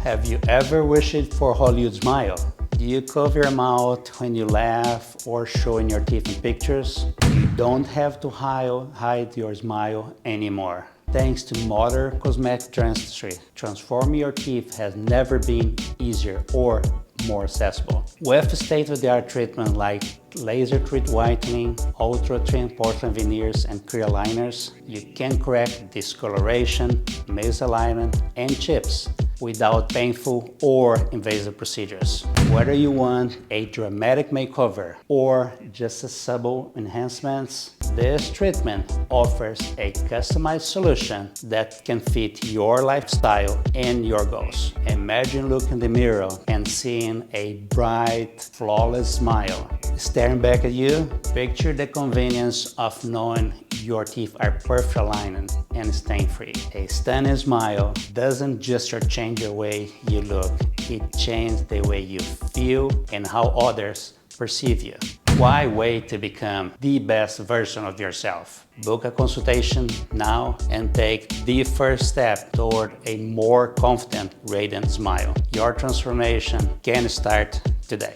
Have you ever wished for a Hollywood smile? Do you cover your mouth when you laugh or showing your teeth in pictures? You don't have to hide your smile anymore. Thanks to modern cosmetic dentistry, transforming your teeth has never been easier or more accessible. With state-of-the-art treatment like laser-treat whitening, ultra-thin porcelain veneers, and clear aligners, you can correct discoloration, misalignment, and chips without painful or invasive procedures. Whether you want a dramatic makeover or just a subtle enhancements, this treatment offers a customized solution that can fit your lifestyle and your goals. Imagine looking in the mirror and seeing a bright, flawless smile staring back at you. Picture the convenience of knowing your teeth are perfectly aligned and stain-free. A stunning smile doesn't just change the way you look, it changes the way you feel and how others perceive you. Why wait to become the best version of yourself? Book a consultation now and take the first step toward a more confident, radiant smile. Your transformation can start today.